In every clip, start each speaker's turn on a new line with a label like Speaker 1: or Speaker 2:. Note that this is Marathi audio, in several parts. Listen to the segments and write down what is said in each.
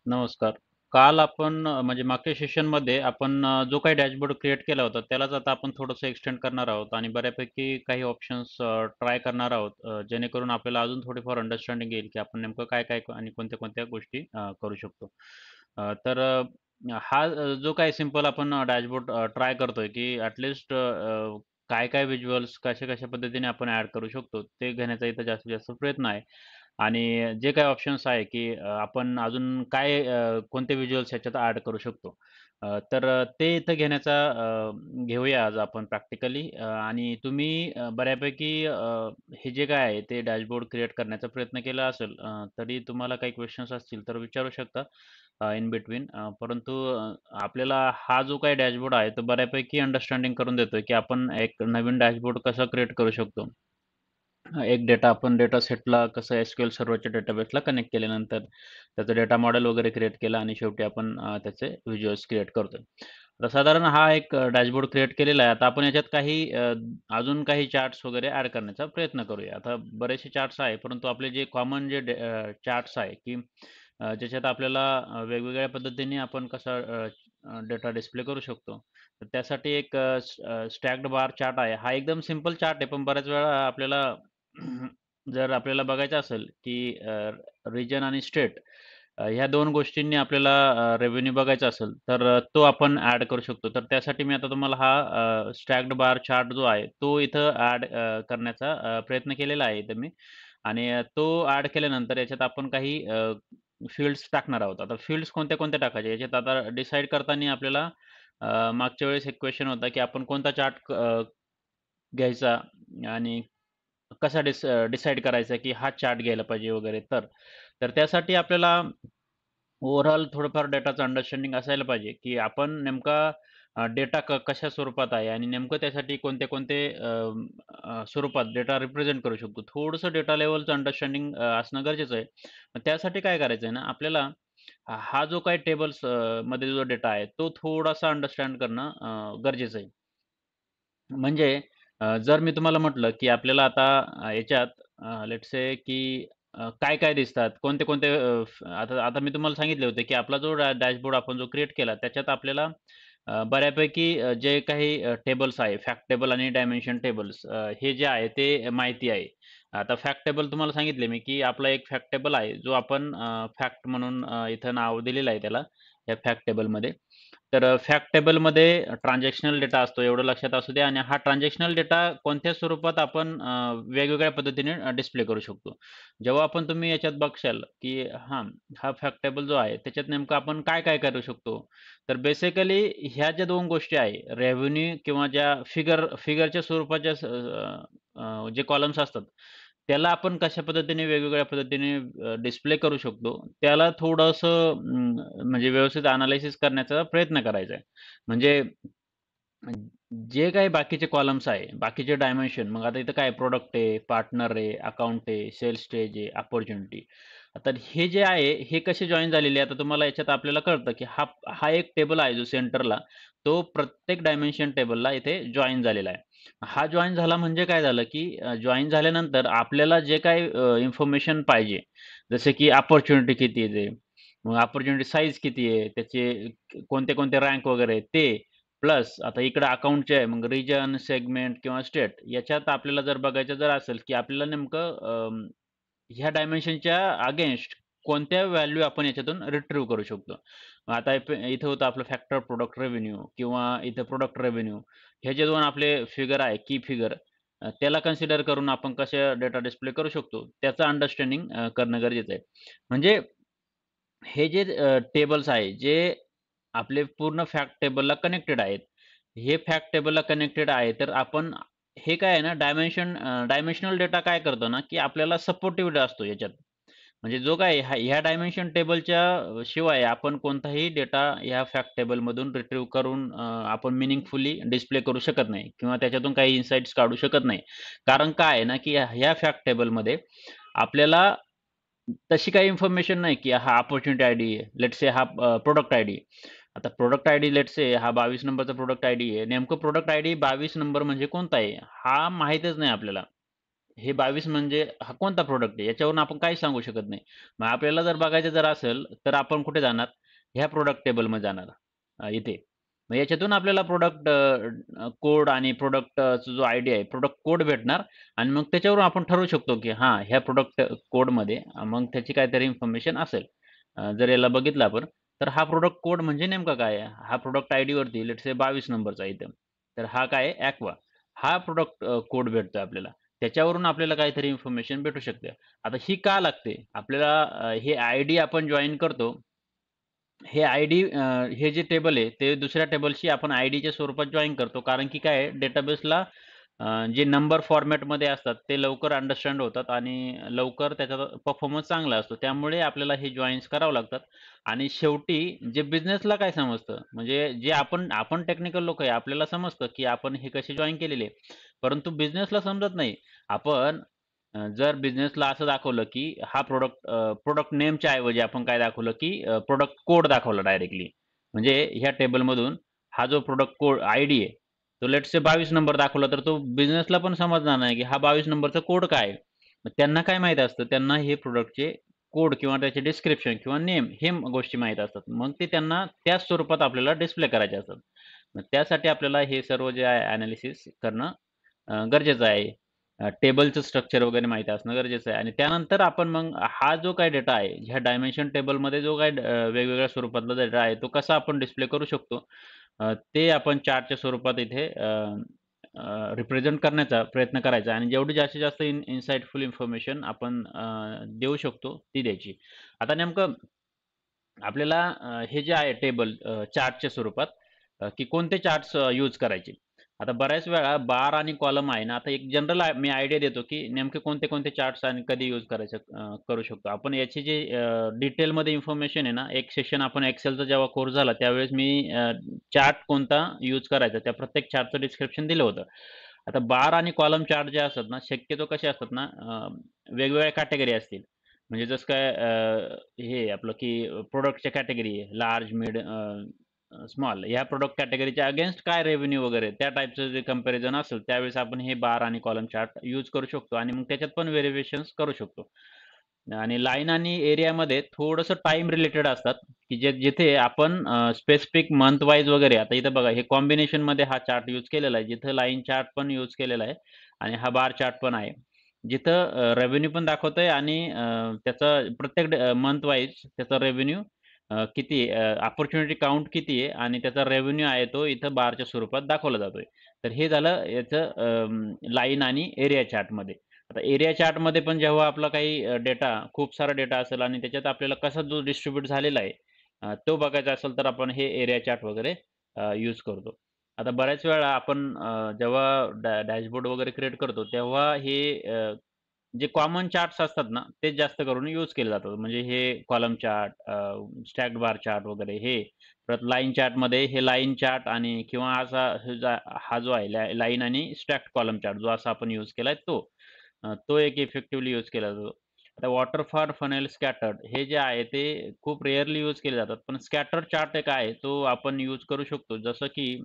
Speaker 1: नमस्कार. काल आपण म्हणजे मागच्या सेशनमध्ये आपण जो काही डॅशबोर्ड क्रिएट केला होता, त्यालाच आता आपण थोडंसं एक्सटेंड करणार आहोत आणि बऱ्यापैकी काही ऑप्शन्स ट्राय करणार आहोत. जेणेकरून आपल्याला अजून थोडीफार अंडरस्टँडिंग येईल, की आपण नेमकं काय-काय आणि कोणत्या-कोणत्या गोष्टी करू शकतो. हा जो काही सिंपल आपण डॅशबोर्ड ट्राय करतोय, की काय-काय व्हिज्युअल्स कशा-कशा पद्धतीने आपण ॲड करू शकतो, ते घेण्याचा इथं जास्तीत जास्त प्रयत्न आहे. आणि जे काही ऑप्शन्स आहे, की आपण अजून कोणते व्हिज्युअल्स ह्याच्यात ॲड करू शकतो. ते इथं घेऊया आज आपण प्रॅक्टिकली आणि तुम्ही बऱ्यापैकी हे जे काय आहे ते डॅशबोर्ड क्रिएट करण्याचा प्रयत्न केला असेल तरी तुम्हाला काही क्वेशन्स असतील तर विचारू शकता इन बिटवीन. आपल्याला हा जो काही डॅशबोर्ड आहे तो बऱ्यापैकी अंडरस्टँडिंग करून देतोय, की आपण एक नवीन डॅशबोर्ड कसा क्रिएट करू शकतो. एक आपण डेटा सेटला कसं एस-क्यू-एल सर्व्हरच्या डेटाबेसला कनेक्ट केल्यानंतर त्याचं डेटा मॉडेल वगैरे क्रिएट केलं आणि शेवटी आपण त्याचे व्हिज्युअल्स क्रिएट करतोय. तर साधारण हा एक डॅशबोर्ड क्रिएट केलेला आहे. आता आपण याच्यात अजून काही चार्ट्स वगैरे ॲड करण्याचा प्रयत्न करूया. आता बरेचसे चार्ट्स आहे, परंतु आपले जे कॉमन चार्ट्स आहे, की ज्याच्यात आपल्याला वेगवेगळ्या पद्धतीने आपण डेटा डिस्प्ले करू शकतो. तर त्यासाठी स्टॅक्ड बार चार्ट आहे. हा एकदम सिंपल चार्ट आहे, पण बऱ्याच वेळा जर आपल्याला बघायचं असेल, की रिजन आणि स्टेट ह्या 2 गोष्टींनी आपल्याला रेव्हेन्यू बघायचा असेल, तो आपण ॲड करू शकतो. तर त्यासाठी मी आता तुम्हाला हा स्टॅक्ड बार चार्ट जो आहे, तो इथं ॲड करण्याचा प्रयत्न केलेला आहे इथं मी आणि तो ॲड केल्यानंतर याच्यात आपण काही फील्ड्स टाकणार आहोत. आता फील्ड्स कोणत्या-कोणत्या टाकायच्या याच्यात आता डिसाईड करताना आपल्याला मागच्या वेळेस एक क्वेशन होता, की आपण कोणता चार्ट घ्यायचा आणि डिसाईड करायचा, की हा चार्ट घ्यायला पाहिजे वगैरे तर. तर त्यासाठी आपल्याला ओव्हरऑल थोडंफार डेटाचं अंडरस्टँडिंग असायला पाहिजे, की आपण नेमका डेटा कशा स्वरूपात आहे आणि नेमकं त्यासाठी कोणते स्वरूपात डेटा रिप्रेझेंट करू शकतो. थोडंसं डेटा लेव्हलचं अंडरस्टँडिंग असणं गरजेचं आहे. मग त्यासाठी काय करायचं आहे ना, आपल्याला हा जो काही मध्ये जो डेटा आहे, तो थोडासा अंडरस्टँड करणं गरजेचं आहे. म्हणजे जर मी तुम्हाला म्हटलं, की आपल्याला आता याच्यात लेट्स से की काय-काय दिसतात, कोणते-कोणते आता आता मी तुम्हाला सांगितले होते, की आपला जो डॅशबोर्ड आपण जो क्रिएट केला, त्याच्यात आपल्याला बऱ्यापैकी जे काही टेबल्स आहे, फॅक्ट टेबल आणि डायमेन्शन टेबल्स हे जे आहे ते माहिती आहे. आता फॅक्ट टेबल तुम्हाला सांगितले मी, की आपला एक फॅक्ट टेबल आहे, जो आपण फॅक्ट म्हणून इथं नाव दिलेलं आहे त्याला, या फॅक्ट टेबलमध्ये. फॅक्ट टेबलमध्ये ट्रान्झॅक्शनल डेटा असतो एवढं लक्षात असू द्या आणि हा ट्रान्झॅक्शनल डेटा कोणत्या स्वरूपात आपण वेगवेगळ्या पद्धतीने डिस्प्ले करू शकतो. जेव्हा तुम्ही याच्यात बघशाल, की हां, हा फॅक्ट टेबल जो आहे त्याच्यात नेमकं आपण काय-काय करू शकतो. तर बेसिकली ह्या ज्या 2 गोष्टी आहे रेव्हेन्यू किंवा ज्या फिगरच्या स्वरूपाच्या जे कॉलम्स असतात, त्याला आपण कशा पद्धतीने वेगवेगळ्या पद्धतीने डिस्प्ले करू शकतो, त्याला थोडंसं म्हणजे व्यवस्थित एनालिसिस करण्याचा प्रयत्न करायचा आहे. म्हणजे जे काही बाकीचे कॉलम्स आहे, बाकीचे डायमेन्शन मग आता इथं काय प्रॉडक्ट आहे, पार्टनर आहे, अकाउंट आहे, सेल्स स्टेज आहे, अपॉर्च्युनिटी. आता हे जे आहे, हे कसे जॉइन झालेले आहे, आता तुम्हाला याच्यात आपल्याला कळतं, की हा एक टेबल आहे जो सेंटरला, तो प्रत्येक डायमेन्शन टेबलला इथे जॉइन झालेला आहे. हा जॉइन झाला म्हणजे काय झालं, की जॉइन झाल्यानंतर आपल्याला जे काही इन्फॉर्मेशन पाहिजे, जसे की अपॉर्च्युनिटी किती आहे ते, मग अपॉर्च्युनिटी साइज किती आहे, त्याचे कोणते-कोणते रँक वगैरे आहे ते, प्लस आता इकडे अकाउंटचे आहे, मग रिजन, सेगमेंट किंवा स्टेट याच्यात आपल्याला जर बघायचं असेल, की आपल्याला नेमकं ह्या डायमेन्शनच्या अगेन्स्ट कोणत्या व्हॅल्यू आपण याच्यातून रिट्रीव्ह करू शकतो. आता इथं होतं आपलं फॅक्टर प्रॉडक्ट रेव्हेन्यू किंवा इथं प्रॉडक्ट रेव्हेन्यू हे जे 2 आपले फिगर आहे, की फिगर त्याला कन्सिडर करून आपण कसे डेटा डिस्प्ले करू शकतो, त्याचं अंडरस्टँडिंग करणं गरजेचं आहे. म्हणजे हे जे टेबल्स आहे, जे आपले पूर्ण फॅक्ट टेबलला कनेक्टेड आहेत. हे फॅक्ट टेबलला कनेक्टेड आहे, तर आपण हे काय आहे ना डायमेन्शनल डेटा काय करतो ना, की आपल्याला सपोर्टिव्ह असतो याच्यात. म्हणजे जो काय ह्या डायमेन्शन टेबलच्या शिवाय आपण कोणताही डेटा ह्या फॅक्ट टेबलमधून रिट्रीव्ह करून आपण मिनिंगफुली डिस्प्ले करू शकत नाही किंवा त्याच्यातून काही इनसाइट्स काढू शकत नाही. कारण काय आहे ना, की ह्या फॅक्ट टेबलमध्ये आपल्याला तशी काही इन्फॉर्मेशन नाही, की हा अपॉर्च्युनिटी आयडी आहे. लेट्स से हा प्रॉडक्ट आयडी. आता प्रॉडक्ट आयडी लेट्स से हा 22 नंबरचा प्रॉडक्ट आयडी आहे. नेमकं प्रॉडक्ट आयडी 22 नंबर म्हणजे कोणता आहे? हा माहीतच नाही आपल्याला. हे 22 म्हणजे हा कोणता प्रॉडक्ट आहे? याच्यावरून आपण काहीच सांगू शकत नाही. मग आपल्याला जर बघायचं जर असेल, तर आपण कुठे जाणार? ह्या प्रॉडक्ट टेबलमध्ये जाणार इथे. मग याच्यातून आपल्याला प्रॉडक्ट कोड आणि प्रॉडक्टचा जो आयडी आहे, प्रॉडक्ट कोड भेटणार आणि मग त्याच्यावरून आपण ठरवू शकतो, की हां, ह्या प्रॉडक्ट कोडमध्ये मग त्याची काहीतरी इन्फॉर्मेशन असेल. जर याला बघितलं आपण, तर हा प्रॉडक्ट कोड म्हणजे नेमका काय आहे? हा प्रॉडक्ट आयडीवरती लेट्स से 22 नंबरचा आहे तर हा काय आहे? Aqua. हा प्रॉडक्ट कोड भेटतोय आपल्याला. त्याच्यावरून आपल्याला काहीतरी इन्फॉर्मेशन भेटू शकते. आता ही का लागते? आपल्याला हे आयडी आपण जॉइन करतो. हे आयडी हे जे टेबल आहे, ते दुसऱ्या टेबलशी आपण आयडीच्या स्वरूपात जॉइन करतो. कारण की काय आहे, डेटाबेसला जे नंबर फॉर्मॅटमध्ये असतात, ते लवकर अंडरस्टँड होतात आणि लवकर त्याचा परफॉर्मन्स चांगला असतो. त्यामुळे आपल्याला हे जॉइन्स करावं लागतात आणि शेवटी जे बिझनेसला काय समजतं, म्हणजे जे आपण आपण टेक्निकल लोक आहे, आपल्याला समजतं की आपण हे कसे जॉइन केलेले आहे. परंतु बिझनेसला समजत नाही. आपण जर बिझनेसला असं दाखवलं, की हा प्रॉडक्ट नेमच्या ऐवजी आपण काय दाखवलं, की प्रॉडक्ट कोड दाखवला डायरेक्टली. म्हणजे ह्या टेबलमधून हा जो प्रॉडक्ट कोड आयडी आहे, तो लेट्स से 22 नंबर दाखवला, तर तो बिझनेसला पण समजणार नाही, की हा 22 नंबरचा कोड काय आहे? मग त्यांना काय माहीत असतं? त्यांना हे प्रॉडक्टचे कोड किंवा त्याचे डिस्क्रिप्शन किंवा नेम हे गोष्टी माहीत असतात. मग ते त्यांना त्याच स्वरूपात आपल्याला डिस्प्ले करायचे असतात. मग त्यासाठी आपल्याला हे सर्व जे आहे एनालिसिस करणं गरजेचं आहे. टेबलचं स्ट्रक्चर वगैरे माहिती असणं गरजेचं आहे आणि त्यानंतर आपण मग हा जो काही डेटा आहे, ह्या डायमेन्शन टेबलमध्ये जो काही वेगवेगळ्या स्वरूपातला डेटा आहे, तो कसा आपण डिस्प्ले करू शकतो, ते आपण चार्टच्या स्वरूपात इथे रिप्रेझेंट करण्याचा प्रयत्न करायचा आणि जेवढी जास्तीत जास्त इनसाइटफुल इन्फॉर्मेशन आपण देऊ शकतो, ती द्यायची. आता नेमकं आपल्याला हे जे आहे टेबल चार्टच्या स्वरूपात की कोणते चार्ट्स यूज करायचे. आता बऱ्याच वेळा बार आणि कॉलम आहे ना, आता एक जनरल मी आयडिया देतो की नेमके कोणते-कोणते चार्ट्स आणि कधी यूज करायचं करू शकतो. आपण याची जी डिटेलमध्ये इन्फॉर्मेशन आहे ना, एक सेशन आपण एक्सेलचा जेव्हा कोर्स झाला त्यावेळेस मी चार्ट कोणता यूज करायचा त्या प्रत्येक चार्टचं डिस्क्रिप्शन दिलं होतं. आता बार आणि कॉलम चार्ट जे असतात ना, शक्यतो कसे असतात ना, वेगवेगळ्या कॅटेगरी असतील. म्हणजे जसं काय हे आपलं की प्रॉडक्टच्या कॅटेगरी लार्ज, मिड, स्मॉल ह्या प्रॉडक्ट कॅटेगरीच्या अगेन्स्ट काय रेव्हेन्यू वगैरे त्या टाइपचं जे कंपॅरिझन असेल, त्यावेळेस आपण हे बार आणि कॉलम चार्ट यूज करू शकतो आणि मग त्याच्यात पण व्हेरिएशन्स करू शकतो. आणि लाईन आणि एरियामध्ये थोडंसं टाईम रिलेटेड असतात, की जिथे आपण स्पेसिफिक मंथ वाईज वगैरे आता इथं बघा हे कॉम्बिनेशनमध्ये हा चार्ट यूज केलेला आहे. जिथं लाईन चार्ट पण यूज केलेला आहे आणि हा बार चार्ट पण आहे. जिथं रेव्हेन्यू पण दाखवतोय आणि त्याचा प्रत्येक मंथ वाईज त्याचा रेव्हेन्यू किती अपॉर्च्युनिटी काउंट किती आहे आणि त्याचा रेव्हेन्यू आहे तो इथं बारच्या स्वरूपात दाखवला जातोय. तर हे झालं याचं लाईन आणि एरिया चार्टमध्ये. आता एरिया चार्टमध्ये पण जेव्हा आपला काही डेटा खूप सारा डेटा असेल आणि त्याच्यात आपल्याला कसा जो डिस्ट्रिब्यूट झालेला आहे तो बघायचा असेल तर आपण हे एरिया चार्ट वगैरे यूज करतो. आता बऱ्याच वेळा आपण जेव्हा डॅशबोर्ड वगैरे क्रिएट करतो तेव्हा हे जे कॉमन चार्ट्स असतात ना, तेच जास्त करून यूज केले जातात. म्हणजे हे कॉलम चार्ट, स्टॅक्ड बार चार्ट वगैरे हे. परत लाईन चार्टमध्ये हे लाईन चार्ट आणि किंवा असा हा जो आहे लाईन आणि स्टॅक्ड कॉलम चार्ट जो असा आपण यूज केलाय तो. तो एक इफेक्टिव्हली यूज केला जातो. आता वॉटरफॉल, फनेल, स्कॅटर्ड हे जे आहे ते खूप रेअरली यूज केले जातात. पण स्कॅटर्ड चार्ट एक आहे तो आपण यूज करू शकतो. जसं की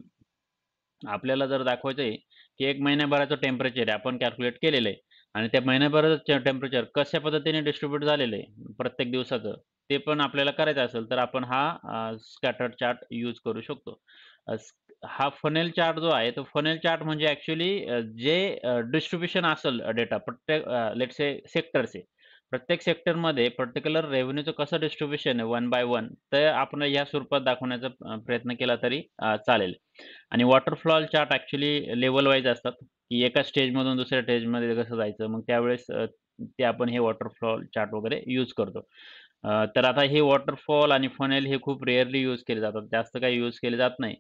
Speaker 1: आपल्याला जर दाखवायचं आहे, की 1 महिन्याभराचं टेम्परेचर आहे आपण कॅल्क्युलेट केलेलं आहे आणि त्या महिन्याभराचं टेम्परेचर कशा पद्धतीने डिस्ट्रिब्यूट झालेलं आहे प्रत्येक दिवसाचं, ते पण आपल्याला करायचं असेल तर आपण हा स्कॅटर्ड चार्ट यूज करू शकतो. हा फनेल चार्ट जो आहे, तो फनेल चार्ट म्हणजे ॲक्चुअली जे डिस्ट्रिब्युशन असेल डेटा प्रत्येक लेट्स से सेक्टरचे. प्रत्येक सेक्टरमध्ये पर्टिक्युलर रेव्हेन्यूचं कसं डिस्ट्रिब्युशन आहे वन बाय वन, तर आपण या स्वरूपात दाखवण्याचा प्रयत्न केला तरी चालेल. आणि waterfall chart actually level wise असतात, की एका स्टेजमधून दुसऱ्या स्टेजमध्ये कसं जायचं. मग त्यावेळेस ते आपण हे वॉटरफॉल चार्ट वगैरे यूज करतो. तर आता हे वॉटरफॉल आणि फनेल हे खूप रेअरली यूज केले जातात. जास्त काही यूज केले जात नाही.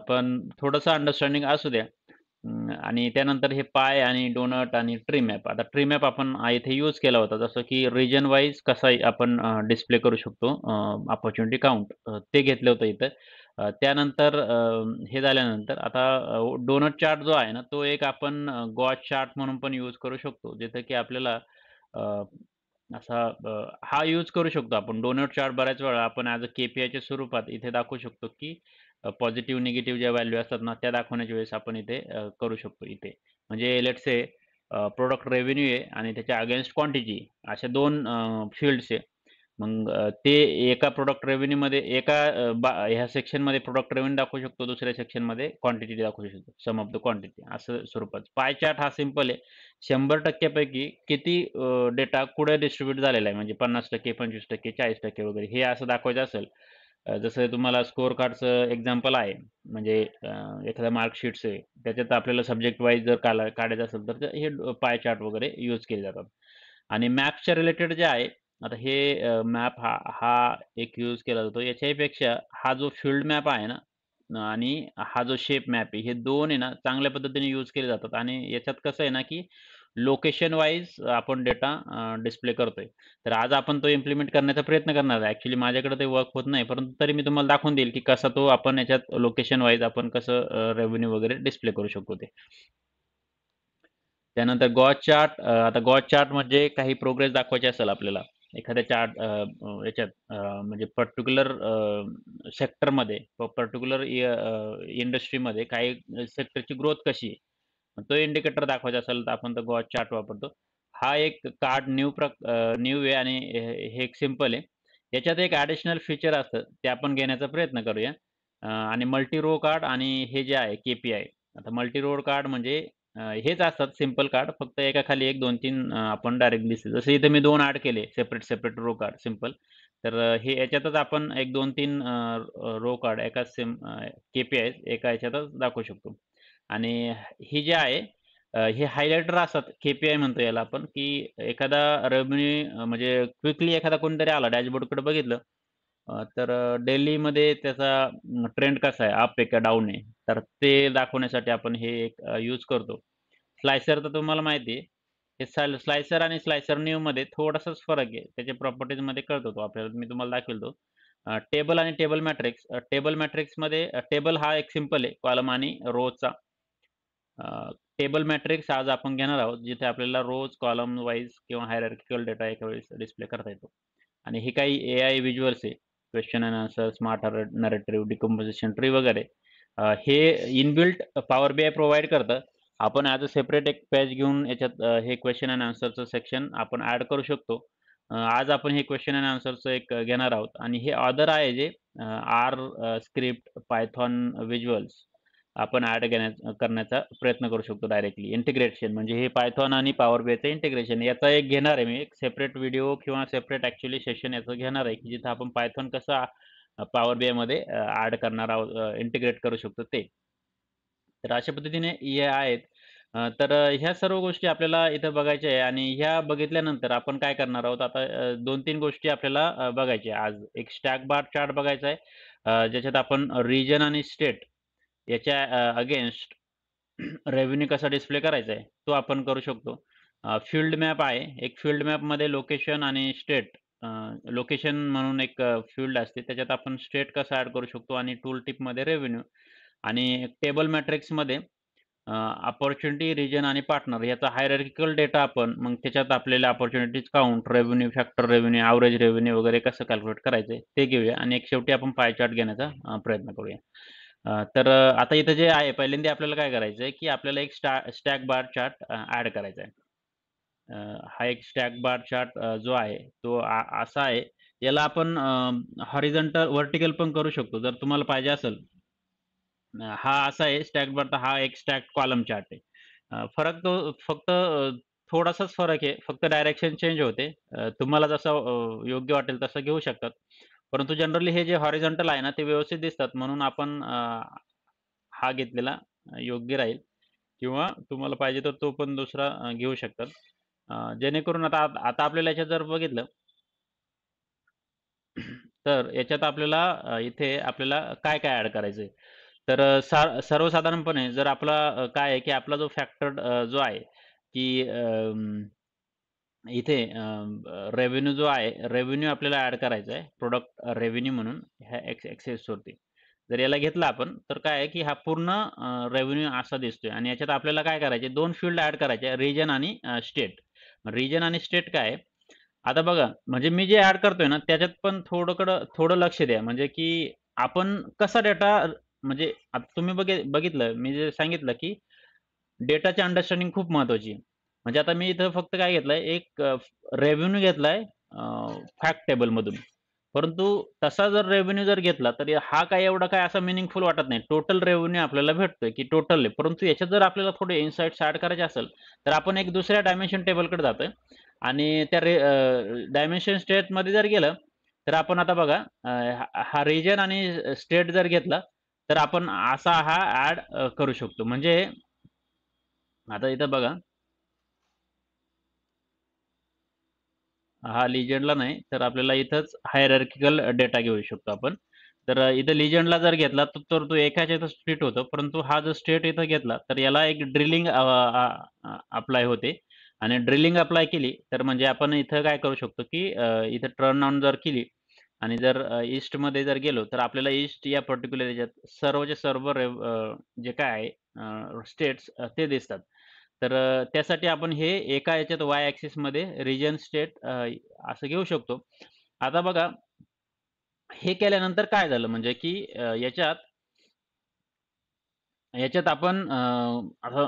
Speaker 1: पण थोडंसं अंडरस्टँडिंग असू द्या. आणि त्यानंतर हे पाय आणि डोनट आणि ट्री मॅप. आता ट्री मॅप आपण इथे यूज केला होता. जसं की रिजन वाईज कसा आपण डिस्प्ले करू शकतो अपॉर्च्युनिटी काउंट ते घेतलं होतं इथं. त्यानंतर हे झाल्यानंतर आता डोनट चार्ट जो आहे ना, तो एक आपण गॉस चार्ट म्हणून पण यूज करू शकतो. जिथं की आपल्याला अ, असा हा यूज करू शकतो आपण. डोनट चार्ट बऱ्याच वेळा आपण ॲज अ के-पी-आयच्या स्वरूपात इथे दाखवू शकतो, की पॉझिटिव्ह, निगेटिव्ह ज्या व्हॅल्यू असतात ना, त्या दाखवण्याच्या वेळेस आपण इथे करू शकतो इथे. म्हणजे लेट्स से प्रॉडक्ट रेव्हेन्यू आहे आणि त्याच्या अगेन्स्ट क्वांटिटी अशा 2 फील्ड्स आहे. मग ते एका प्रॉडक्ट रेव्हेन्यूमध्ये ह्या सेक्शनमध्ये प्रॉडक्ट रेव्हेन्यू दाखवू शकतो, दुसऱ्या सेक्शनमध्ये क्वांटिटी दाखवू शकतो. सम ऑफ द क्वांटिटी असं स्वरूपात. पाय चार्ट हा सिंपल आहे. 100% पैकी किती डेटा कुठे डिस्ट्रिब्यूट झालेला आहे म्हणजे 50%, 25%, 40% वगैरे हे असं दाखवायचं असेल, जसं तुम्हाला स्कोअर कार्डचं एक्झाम्पल आहे. म्हणजे एखाद्या मार्कशीट्स आहे, त्याच्यात आपल्याला सब्जेक्ट वाईज जर काढायचं असेल तर हे पाय चार्ट वगैरे यूज केले जातात. आणि मॅपच्या रिलेटेड जे आहे, आता हे मॅप हा हा एक यूज केला जातो. याच्याही पेक्षा हा जो फील्ड मॅप आहे ना आणि हा जो शेप मॅप आहे, हे 2 आहे ना चांगल्या पद्धतीने यूज केले जातात आणि याच्यात कसं आहे ना, की लोकेशन वाईज आपण डेटा डिस्प्ले करतोय. तर आज आपण तो इम्प्लिमेंट करण्याचा प्रयत्न करणार आहे. ॲक्चुअली माझ्याकडे ते वर्क होत नाही, परंतु तरी मी तुम्हाला दाखवून देईल, की कसा तो आपण याच्यात लोकेशन वाईज आपण कसं रेव्हेन्यू वगैरे डिस्प्ले करू शकतो ते. त्यानंतर गॉस चार्ट, आता गॉस चार्ट म्हणजे काही प्रोग्रेस दाखवायची असेल आपल्याला एखाद्या चार्ट याच्यात म्हणजे पर्टिक्युलर सेक्टरमध्ये पर्टिक्युलर इंडस्ट्रीमध्ये काही सेक्टरची ग्रोथ कशी आहे. तो इंडिकेटर दाखवायचा असेल तर आपण तो गॉस चार्ट वापरतो. हा एक कार्ड न्यू आहे आणि हे एक सिंपल आहे. याच्यात एक ॲडिशनल फीचर असतं, ते आपण घेण्याचा प्रयत्न करूया. आणि मल्टी रो कार्ड आणि हे जे आहे के-पी-आय. आता मल्टी रो कार्ड म्हणजे हेच असतात सिंपल कार्ड, फक्त एकाखाली एक 2-3 आपण डायरेक्ट दिसते. जसं इथे मी 2 ॲड केले सेपरेट रो कार्ड सिंपल. तर हे याच्यातच आपण एक 2-3 रो कार्ड एका के-पी-आय एका याच्यातच दाखवू शकतो. आणि ही जे आहे हे हायलाइटर असतात, के-पी-आय म्हणतो याला आपण, की एखादा रेव्हेन्यू म्हणजे क्विकली एखादा कोणीतरी आला डॅशबोर्डकडे बघितलं, तर डेलीमध्ये त्याचा ट्रेंड कसा आहे, अप आहे का डाउन आहे, तर ते दाखवण्यासाठी आपण हे एक यूज करतो. स्लायसर तर तुम्हाला माहिती आहे. हे स्लायसर आणि स्लायसर न्यूमध्ये थोडासाच फरक आहे. त्याच्या प्रॉपर्टीजमध्ये कळतो तो आपल्याला. मी तुम्हाला दाखवेल तो. टेबल आणि टेबल मॅट्रिक्स. टेबल मॅट्रिक्समध्ये टेबल हा एक सिंपल आहे, कॉलम आणि रोचा. टेबल मॅट्रिक्स आज आपण घेणार आहोत, जिथे आपल्याला रोज, कॉलम वाईज किंवा हायरार्किकल डेटा एका वेळेस डिस्प्ले करता येतो. आणि हे काही एआय व्हिज्युअल्स आहे. Question and answer, smart narrative, decomposition tree वगैरे. हे इनबिल्ट पॉवर बीआय प्रोव्हाईड करतं. आपण ॲज अ सेपरेट एक पेज घेऊन याच्यात हे क्वेश्चन एंड आन्सरचं सेक्शन आपण ॲड करू शकतो. आज आपण हे क्वेश्चन एंड आन्सरचं एक घेणार आहोत आणि हे ऑथर आहे जे आर स्क्रिप्ट, पायथॉन व्हिज्युअल्स आपण करण्याचा प्रयत्न करू शकतो डायरेक्टली. इंटिग्रेशन म्हणजे हे पायथॉन आणि पॉवर बीआयचं इंटिग्रेशन याचा एक घेणार आहे मी. एक सेपरेट व्हिडिओ किंवा सेपरेट ॲक्चुअली सेशन याचं घेणार आहे, की जिथं आपण पायथॉन कसं पॉवर बीआयमध्ये ॲड करणार आहोत, इंटिग्रेट करू शकतो ते. तर अशा पद्धतीने हे आहेत. तर ह्या सर्व गोष्टी आपल्याला इथं बघायच्या आहे आणि ह्या बघितल्यानंतर आपण काय करणार आहोत आता 2-3 गोष्टी आपल्याला बघायच्या आहे आज. एक स्टॅक बार चार्ट बघायचा आहे, ज्याच्यात आपण रिजन आणि स्टेट याच्या अगेन्स्ट रेव्हेन्यू कसा डिस्प्ले करायचा आहे, तो आपण करू शकतो. फील्ड मॅप आहे. एक फील्ड मॅपमध्ये लोकेशन आणि स्टेट, लोकेशन म्हणून एक फील्ड असते. त्याच्यात आपण स्टेट कसं ॲड करू शकतो आणि टूल टिपमध्ये रेव्हेन्यू आणि टेबल मॅट्रिक्समध्ये अपॉर्च्युनिटी, रिजन आणि पार्टनर याचा हायरार्किकल डेटा आपण मग त्याच्यात आपल्याला opportunities count, revenue, factor revenue, average revenue वगैरे कसं कॅल्क्युलेट करायचं आहे ते घेऊया आणि एक शेवटी आपण पाय चार्ट घेण्याचा प्रयत्न करूया. तर आता इथं जे आहे पहिल्यांदा आपल्याला काय करायचं आहे, की आपल्याला एक स्टॅक बार चार्ट ॲड करायचा आहे. हा एक स्टॅक बार चार्ट जो आहे तो असा आहे. याला आपण हॉरिझॉन्टल, व्हर्टिकल पण करू शकतो जर तुम्हाला पाहिजे असेल. हा असा आहे स्टॅक बार, तर हा एक स्टॅक कॉलम चार्ट आहे. फरक तो फक्त थोडासाच फरक आहे. फक्त डायरेक्शन चेंज होते. तुम्हाला जसं योग्य वाटेल तसं घेऊ शकतात. परंतु जनरली हे जे हॉरिझॉन्टल आहे ना, ते व्यवस्थित दिसतात म्हणून आपण हा घेतलेला योग्य राहील किंवा तुम्हाला पाहिजे तर तो पण दुसरा घेऊ शकतात. जेणेकरून आता आता आपल्याला याच्यात जर बघितलं तर याच्यात आपल्याला इथे आपल्याला काय-काय ॲड करायचंय. तर सर्वसाधारणपणे जर आपला काय आहे, की आपला जो फॅक्टर जो आहे, की इथे रेव्हेन्यू जो आहे, रेव्हेन्यू आपल्याला ॲड करायचा आहे. प्रॉडक्ट रेव्हेन्यू म्हणून ह्या एक्सेसवरती. जर याला घेतलं आपण, तर काय आहे, की हा पूर्ण रेव्हेन्यू असा दिसतोय आणि याच्यात आपल्याला काय करायचे 2 फील्ड ॲड करायचे रिजन आणि स्टेट. रिजन आणि स्टेट काय आहे? आता बघा, म्हणजे मी जे ॲड करतोय ना, त्याच्यात पण थोडं लक्ष द्या. म्हणजे की आपण कसा डेटा म्हणजे आता तुम्ही बघितलं, मी जे सांगितलं, की डेटाची अंडरस्टँडिंग खूप महत्त्वाची आहे. म्हणजे आता मी इथं फक्त काय घेतलंय, एक रेव्हेन्यू घेतलाय फॅक्ट टेबलमधून. परंतु तसा जर रेव्हेन्यू जर घेतला, तर हा काही एवढा काय असा मीनिंगफुल वाटत नाही. टोटल रेव्हेन्यू आपल्याला भेटतोय, की टोटल आहे. परंतु याच्यात जर आपल्याला थोडे इनसाइट्स ॲड करायचे असेल, तर आपण एक दुसऱ्या डायमेन्शन टेबलकडे जातोय आणि त्या डायमेन्शन स्टेटमध्ये जर गेलं, तर आपण आता बघा हा रिजन आणि स्टेट जर घेतला, तर आपण असा हा ॲड करू शकतो. म्हणजे आता इथं बघा, हा लिजेंडला नाही, तर आपल्याला इथंच हायरार्किकल डेटा घेऊ शकतो आपण. तर इथं लिजेंडला जर घेतला, तर तो एकाच्या इथं स्प्लिट होतो. परंतु हा जर स्टेट इथं घेतला, तर याला एक ड्रिलिंग अप्लाय होते आणि ड्रिलिंग अप्लाय केली, तर म्हणजे आपण इथं काय करू शकतो, की इथं टर्न ऑन जर केली आणि जर ईस्टमध्ये जर गेलो, तर आपल्याला ईस्ट या पर्टिक्युलर याच्यात सर्वच्या सर्व जे काय आहे स्टेट्स ते दिसतात. तर त्यासाठी आपण हे एका याच्यात वाय ॲक्सिसमध्ये रिजन स्टेट असं घेऊ शकतो. आता बघा, हे केल्यानंतर काय झालं म्हणजे की याच्यात याच्यात आपण असं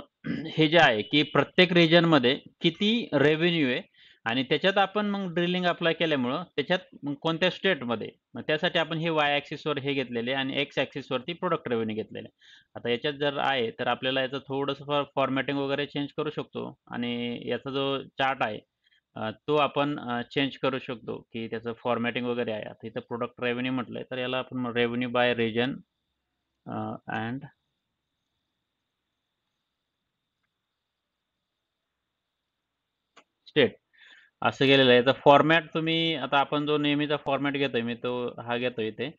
Speaker 1: हे जे आहे की प्रत्येक रिजनमध्ये किती रेव्हेन्यू आहे आणि त्याच्यात आपण मग ड्रिलिंग अप्लाय केल्यामुळं त्याच्यात मग कोणत्या स्टेटमध्ये, मग त्यासाठी आपण हे वाय ॲक्सिसवर हे घेतलेले आणि एक्स ॲक्सिसवरती प्रोडक्ट रेव्हेन्यू घेतलेले. आता याच्यात जर आहे तर आपल्याला याचं थोडंसं फॉर्मॅटिंग वगैरे चेंज करू शकतो आणि याचा जो चार्ट आहे तो आपण चेंज करू शकतो, की त्याचं फॉर्मॅटिंग वगैरे आहे. आता इथं प्रोडक्ट रेव्हेन्यू म्हटलंय, तर याला आपण revenue by region and state असं गेलेलं आहे. याचा फॉर्मॅट तुम्ही आता आपण जो नेहमीचा फॉर्मॅट घेतोय मी तो हा घेतोय इथे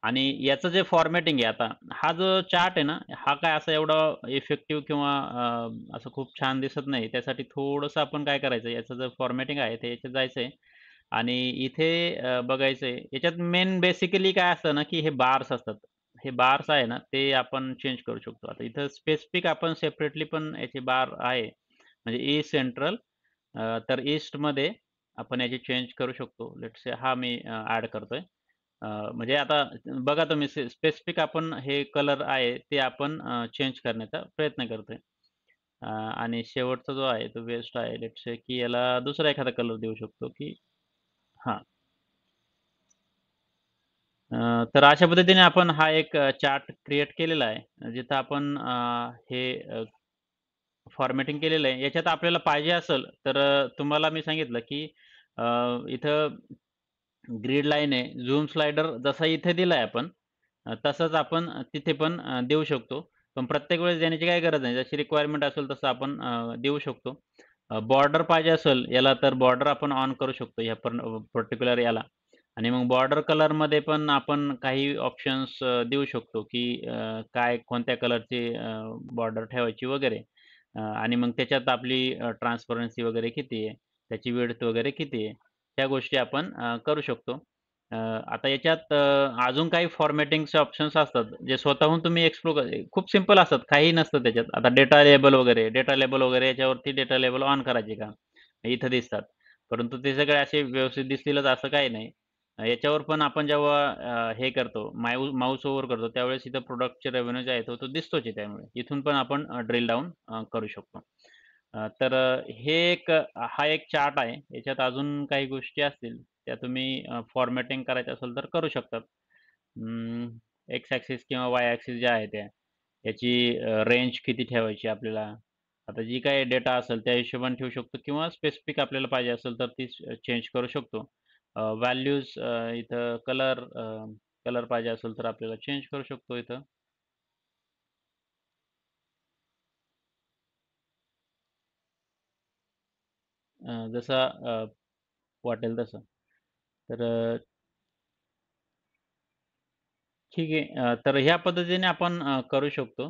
Speaker 1: आणि याचं जे फॉर्मॅटिंग आहे आता, हा जो चार्ट आहे ना, हा काय असा एवढा इफेक्टिव्ह किंवा असं खूप छान दिसत नाही. त्यासाठी थोडंसं आपण काय करायचं, याचं जे फॉर्मॅटिंग आहे ते याच्यात जायचंय आणि इथे बघायचंय. याच्यात मेन बेसिकली काय असतं ना, की हे बार्स असतात. हे बार्स आहे ना, ते आपण चेंज करू शकतो. आता इथं स्पेसिफिक आपण सेपरेटली पण याचे बार आहे. म्हणजे ईस्ट सेंट्रल तर ईस्टमध्ये आपण याची चेंज करू शकतो. लेट्स से हा मी ॲड करतोय. म्हणजे आता बघा तुम्ही स्पेसिफिक आपण हे कलर आहे ते आपण चेंज करण्याचा प्रयत्न करतोय. आणि शेवटचा जो आहे तो वेस्ट आहे. लेट्स से की याला दुसरा एखादा कलर देऊ शकतो की हां. तर अशा पद्धतीने आपण हा एक चार्ट क्रिएट केलेला आहे. जिथं आपण हे फॉर्मॅटिंग केलेलं आहे. याच्यात आपल्याला पाहिजे असेल तर तुम्हाला मी सांगितलं की अ, इथं ग्रिड लाईन आहे. झूम स्लाइडर जसा इथे दिलाय आपण तसंच आपण तिथे पण देऊ शकतो. पण प्रत्येक वेळेस देण्याची काही गरज नाही. जशी रिक्वायरमेंट असेल तसं आपण देऊ शकतो. बॉर्डर पाहिजे असेल याला तर बॉर्डर आपण ऑन करू शकतो ह्या पर्टिक्युलर याला आणि मग बॉर्डर कलरमध्ये पण आपण काही ऑप्शन्स देऊ शकतो, की काय कोणत्या कलरची बॉर्डर ठेवायची वगैरे. आणि मग त्याच्यात आपली ट्रान्सपरन्सी वगैरे किती आहे, त्याची विड्थ वगैरे किती आहे, त्या गोष्टी आपण करू शकतो. आता याच्यात अजून काही फॉर्मॅटिंगचे ऑप्शन्स असतात, जे स्वतःहून तुम्ही एक्सप्लोर खूप सिंपल असतात, काहीही नसतं त्याच्यात. आता डेटा लेबल वगैरे याच्यावरती डेटा लेबल ऑन करायचे का? इथं दिसतात. परंतु ते सगळे असे व्यवस्थित दिसतीलच असं काही नाही. याच्यावर पण आपण जेव्हा हे करतो, माऊस ओव्हर करतो, त्यावेळेस इथं प्रोडक्टचे रेव्हेन्यू जे आहे तो दिसतोच आहे त्यामुळे. इथून पण आपण ड्रिल डाउन करू शकतो. तर हे एक हा एक चार्ट आहे. याच्यात अजून काही गोष्टी असतील, त्या तुम्ही फॉर्मॅटिंग करायचं असेल तर करू शकतात. एक्स ॲक्सिस किंवा वाय ॲक्सिस ज्या आहे त्या, याची रेंज किती ठेवायची आपल्याला. आता जी काही डेटा असेल त्या हिशोबाने ठेवू शकतो किंवा स्पेसिफिक आपल्याला पाहिजे असेल तर ती चेंज करू शकतो. व्हॅल्यूज इथं कलर पाहिजे असेल तर आपल्याला चेंज करू शकतो इथं. जसं वाटेल तसं. तर ठीक आहे. तर ह्या पद्धतीने आपण करू शकतो.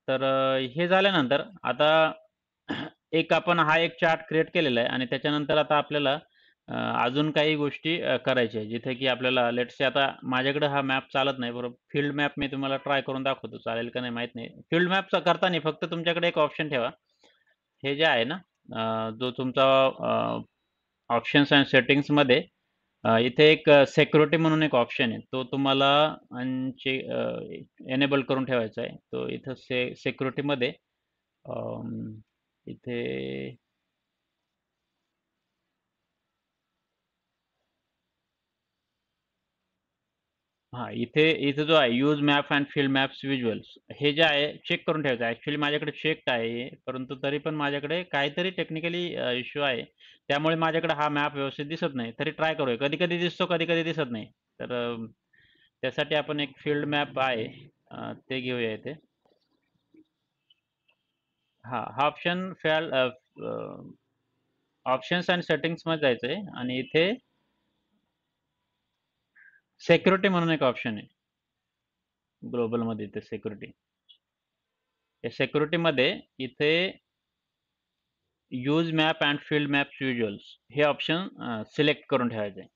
Speaker 1: तर हे झाल्यानंतर आता एक आपण हा एक चार्ट क्रिएट केलेला आहे आणि त्याच्यानंतर आता आपल्याला अजून काही गोष्टी करायच्या आहेत. जिथे की आपल्याला लेट्स से आता माझ्याकडे हा मॅप चालत नाही बरोबर. फील्ड मॅप मी तुम्हाला ट्राय करून दाखवतो. चालेल का नाही माहीत नाही. फील्ड मॅपचा करताना फक्त तुमच्याकडे एक ऑप्शन ठेवा. हे जे आहे ना जो तुमचा ऑप्शन्स अँड सेटिंग्समध्ये इथे एक सिक्युरिटी म्हणून एक ऑप्शन आहे. तो तुम्हाला एनेबल करून ठेवायचा आहे. तो इथं सिक्युरिटीमध्ये इथे हां, इथे इथे जो आहे use map and fill maps visuals हे जे आहे चेक करून ठेवायचं आहे. ॲक्चुअली माझ्याकडे चेक्ड आहे हे, परंतु तरी पण माझ्याकडे काहीतरी टेक्निकली इश्यू आहे. त्यामुळे माझ्याकडे हा मॅप व्यवस्थित दिसत नाही. तरी ट्राय करूया. कधी-कधी दिसतो, कधी-कधी दिसत नाही. तर त्यासाठी आपण एक फील्ड मॅप आहे ते घेऊया इथे. हां, हा ऑप्शन ऑप्शन्स अँड सेटिंग्जमध्ये जायचं आहे आणि इथे सिक्युरिटी म्हणून एक ऑप्शन आहे. ग्लोबलमध्ये इथे सिक्युरिटी. या सिक्युरिटीमध्ये इथे use map and field maps visuals हे ऑप्शन सिलेक्ट करून ठेवायचं आहे.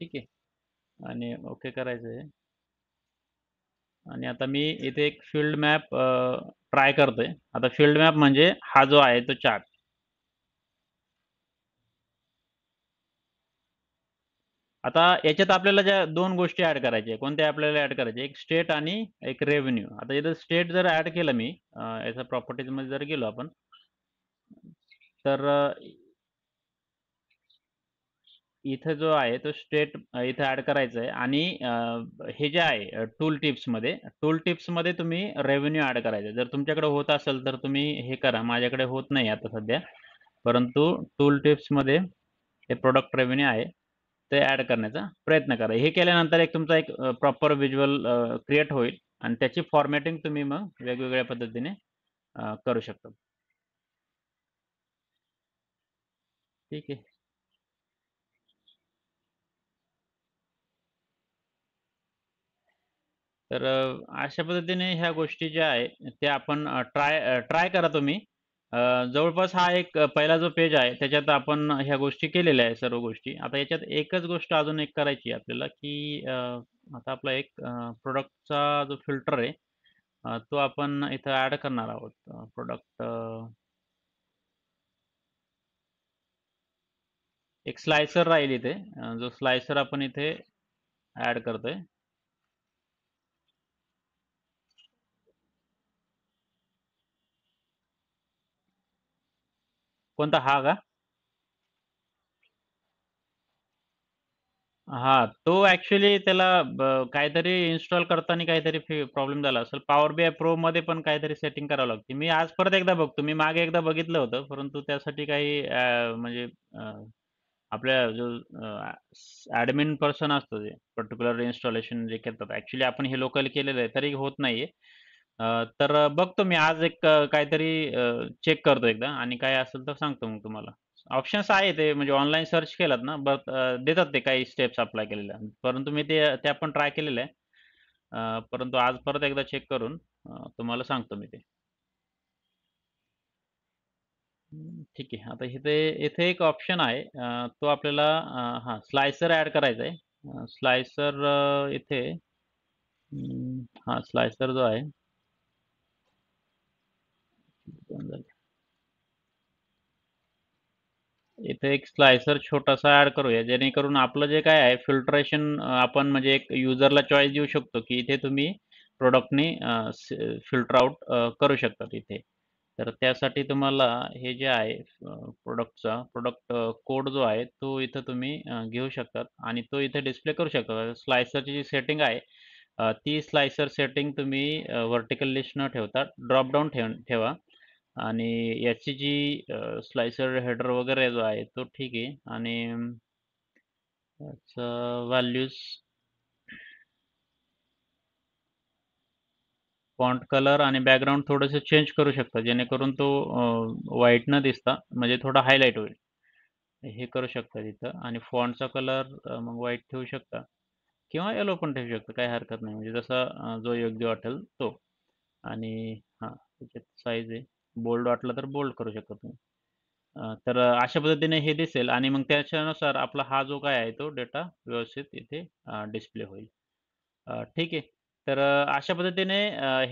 Speaker 1: ठीक आहे. आणि ओके करायचं आहे. आणि आता मी इथे एक फील्ड मॅप ट्राय करतोय. आता फील्ड मॅप म्हणजे हा जो आहे तो चार्ट. आता याच्यात आपल्याला ज्या 2 गोष्टी ॲड करायच्या कोणत्या आपल्याला ॲड करायच्या? एक स्टेट आणि एक रेव्हेन्यू. आता इथं स्टेट जर ॲड केलं मी याचा प्रॉपर्टीजमध्ये जर गेलो आपण, तर इथं जो आहे तो स्टेट इथं ॲड करायचा आहे आणि हे जे आहे टूल टिप्समध्ये तुम्ही रेव्हेन्यू ॲड करायचा आहे. जर तुमच्याकडे होत असेल तर तुम्ही हे करा. माझ्याकडे होत नाही आता सध्या. परंतु टूल टिप्समध्ये हे प्रॉडक्ट रेव्हेन्यू आहे, ते ॲड करण्याचा प्रयत्न करा. हे केल्यानंतर एक तुमचा एक प्रॉपर व्हिज्युअल क्रिएट होईल आणि त्याची फॉर्मॅटिंग तुम्ही मग वेगवेगळ्या पद्धतीने करू शकता. ठीक आहे. तर अशा पद्धतीने ह्या गोष्टी ज्या आहे त्या आपण ट्राय करा तुम्ही. अ, जवळपास हा एक पहिला जो पेज आहे त्याच्यात आपण ह्या गोष्टी केलेल्या आहे सर्व गोष्टी. आता याच्यात एकच गोष्ट अजून एक करायची आहे आपल्याला, की आता आपला एक जो फिल्टर आहे तो आपण इथं ॲड करणार आहोत. एक स्लायसर राहील इथे. जो स्लायसर आपण इथे ॲड करतोय. कोणता हा का? हां, तो ॲक्चुअली त्याला काहीतरी इन्स्टॉल करताना काहीतरी प्रॉब्लेम झाला असेल. पॉवर बीआय प्रोमध्ये पण काहीतरी सेटिंग करावं लागते. मी आज परत एकदा बघतो. मी मागे एकदा बघितलं होतं, परंतु त्यासाठी काही म्हणजे आपल्या जो ॲडमिन पर्सन असतो ते पर्टिक्युलर इन्स्टॉलेशन जे करतात. ॲक्चुअली आपण हे लोकल केलेलं आहे, तरी होत नाहीये. तर बघतो मी आज एक काहीतरी चेक करतो एकदा आणि काय असेल तर सांगतो मग तुम्हाला. ऑप्शन्स आहे ते म्हणजे ऑनलाईन सर्च केलात ना, देतात ते काही स्टेप्स अप्लाय केलेल्या. परंतु मी त्या पण ट्राय केलेल्या आहे. परंतु आज परत एकदा चेक करून तुम्हाला सांगतो मी ते. ठीक आहे. आता इथे इथे एक ऑप्शन आहे. तो आपल्याला हां, स्लायसर ॲड करायचा आहे. स्लायसर इथे हां, स्लायसर जो आहे इथे एक स्लायसर छोटासा ॲड करूया, जेणेकरून आपलं जे काय आहे फिल्ट्रेशन आपण म्हणजे एक युजरला चॉईस देऊ शकतो, की इथे तुम्ही प्रॉडक्टनी फिल्टर आउट करू शकतात इथे. तर त्यासाठी तुम्हाला हे जे आहे प्रॉडक्ट कोड जो आहे, तो इथं तुम्ही घेऊ शकतात आणि तो इथे डिस्प्ले करू शकता. स्लायसरची जी सेटिंग आहे, ती स्लायसर सेटिंग तुम्ही व्हर्टिकल लिस्ट न ठेवता ड्रॉप डाउन ठेवा आणि याची जी स्लाइसर हेडर वगैरे जो आहे तो ठीक आहे आणि याचा व्हॅल्यूज फॉन्ट कलर आणि बॅकग्राऊंड थोडंसं चेंज करू शकता जेणेकरून तो व्हाईट न दिसता म्हणजे थोडा हायलाइट होईल. हे करू शकता तिथं आणि फॉन्टचा कलर मग व्हाईट ठेवू शकता किंवा येलो पण ठेवू शकता. काही हरकत नाही. म्हणजे जसा जो योग्य वाटेल तो. आणि हां, त्याच्यात साईज आहे. बोल्ड वाटलं तर बोल्ड करू शकता तुम्ही. तर अशा पद्धतीने हे दिसेल आणि मग त्याच्यानुसार आपला हा जो काय आहे तो डेटा व्यवस्थित इथे डिस्प्ले होईल. ठीक आहे. तर अशा पद्धतीने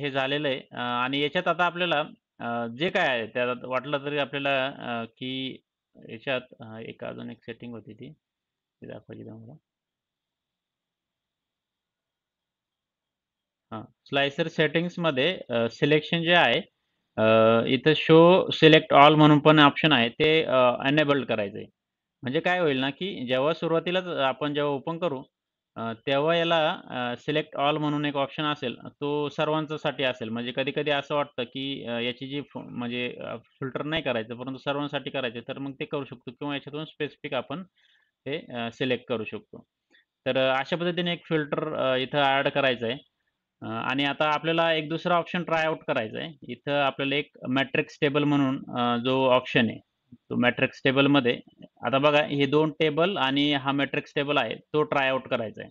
Speaker 1: हे झालेलं आहे आणि याच्यात आता आपल्याला जे काय आहे त्यात वाटलं तरी आपल्याला की याच्यात एक अजून एक सेटिंग होती ती दाखवायची तुम्हाला. हां. स्लायसर सेटिंग्समध्ये सिलेक्शन जे आहे इथं शो सिलेक्ट ऑल म्हणून पण ऑप्शन आहे. ते अनेबल्ड करायचं आहे. म्हणजे काय होईल ना, की जेव्हा सुरुवातीलाच आपण जेव्हा ओपन करू तेव्हा याला सिलेक्ट ऑल म्हणून एक ऑप्शन असेल. तो सर्वांच्यासाठी असेल. म्हणजे कधी-कधी असं वाटतं, की याची जी म्हणजे फिल्टर नाही करायचं, परंतु सर्वांसाठी करायचं तर मग ते करू शकतो किंवा याच्यातून स्पेसिफिक आपण ते सिलेक्ट करू शकतो. तर अशा पद्धतीने एक फिल्टर इथं ॲड करायचं आहे. आणि आता आपल्याला एक दुसरा ऑप्शन ट्राय आउट करायचा आहे. इथं आपल्याला एक मॅट्रिक्स टेबल म्हणून जो ऑप्शन आहे, तो मॅट्रिक्स टेबलमध्ये आता बघा हे 2 टेबल आणि हा मॅट्रिक्स टेबल आहे, तो ट्राय आउट करायचा आहे.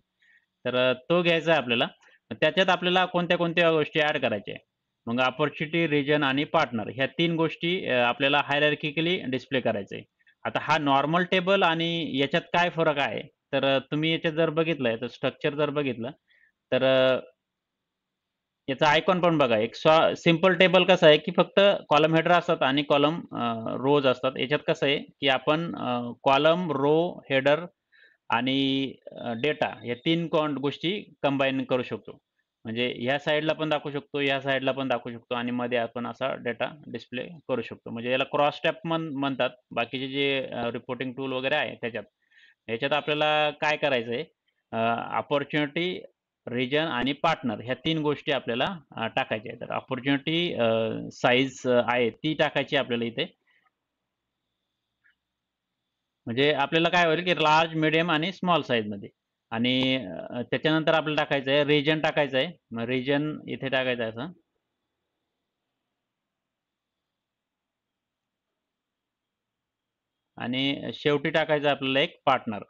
Speaker 1: तर तो घ्यायचा आहे आपल्याला. त्याच्यात आपल्याला कोणत्या-कोणत्या गोष्टी ॲड करायच्या आहे. मग अपॉर्च्युनिटी, रिजन आणि पार्टनर ह्या 3 गोष्टी आपल्याला हायरार्किकली डिस्प्ले करायचं आहे. आता हा नॉर्मल टेबल आणि याच्यात काय फरक आहे? तर तुम्ही याच्यात जर बघितलं, तर स्ट्रक्चर जर बघितलं, तर याचा आयकॉन पण बघा. एक सिंपल टेबल कसं आहे, की फक्त कॉलम हेडर असतात आणि कॉलम रोज असतात. याच्यात कसं आहे, की आपण कॉलम, रो, हेडर आणि डेटा या 3 गोष्टी कंबाईन करू शकतो. म्हणजे ह्या साइडला पण दाखवू शकतो, ह्या साइडला पण दाखवू शकतो आणि मध्ये आपण असा डेटा डिस्प्ले करू शकतो. म्हणजे याला क्रॉस टॅब म्हणतात. बाकीचे जे रिपोर्टिंग टूल वगैरे आहे त्याच्यात. ह्याच्यात आपल्याला काय करायचं आहे, अपॉर्च्युनिटी, रिजन आणि पार्टनर ह्या 3 गोष्टी आपल्याला टाकायच्या आहेत. तर अपॉर्च्युनिटी साइज आहे ती टाकायची आपल्याला इथे. म्हणजे आपल्याला काय होईल, की लार्ज, मीडियम आणि स्मॉल साइजमध्ये आणि त्याच्यानंतर आपल्याला टाकायचं आहे, रिजन टाकायचं आहे. मग रिजन इथे टाकायचं आहे असं आणि शेवटी टाकायचं आहे आपल्याला एक पार्टनर.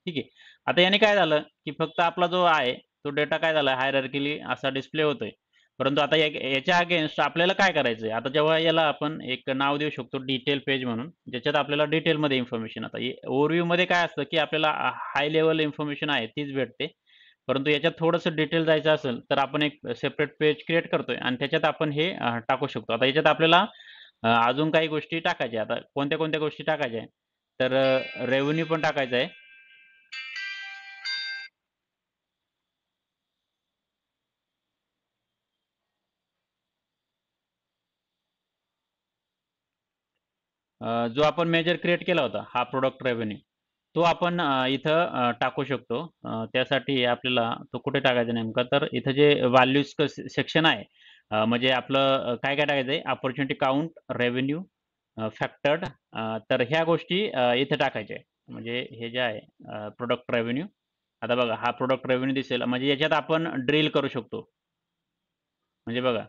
Speaker 1: ठीक आहे. आता याने काय झालं, की फक्त आपला जो आहे, तो डेटा काय झाला हायरार्किकली असा डिस्प्ले होतोय. परंतु आता याच्या अगेन्स्ट आपल्याला काय करायचंय? आता जेव्हा याला आपण एक नाव देऊ शकतो डिटेल पेज म्हणून, ज्याच्यात आपल्याला डिटेलमध्ये इन्फॉर्मेशन आता ओव्हरव्ह्यूमध्ये काय असतं, की आपल्याला हाय लेव्हल इन्फॉर्मेशन आहे तीच भेटते. परंतु याच्यात थोडंसं डिटेल जायचं असेल, तर आपण एक सेपरेट पेज क्रिएट करतोय आणि त्याच्यात आपण हे टाकू शकतो. आता याच्यात आपल्याला अजून काही गोष्टी टाकायच्या. आता कोणत्या-कोणत्या गोष्टी टाकायच्या आहे? तर रेव्हेन्यू पण टाकायचा आहे. जो आपण मेजर क्रिएट केला होता, हा प्रॉडक्ट रेव्हेन्यू, तो आपण इथं टाकू शकतो. त्यासाठी आपल्याला तो कुठे टाकायचा नेमका, तर इथं जे व्हॅल्यूज सेक्शन आहे, म्हणजे आपलं काय-काय टाकायचं आहे, अपॉर्च्युनिटी काउंट, रेव्हेन्यू, फॅक्टर्ड तर ह्या गोष्टी इथे टाकायच्या आहे. म्हणजे हे जे आहे रेव्हेन्यू. आता बघा हा प्रॉडक्ट रेव्हेन्यू दिसेल, म्हणजे याच्यात आपण ड्रिल करू शकतो. म्हणजे बघा,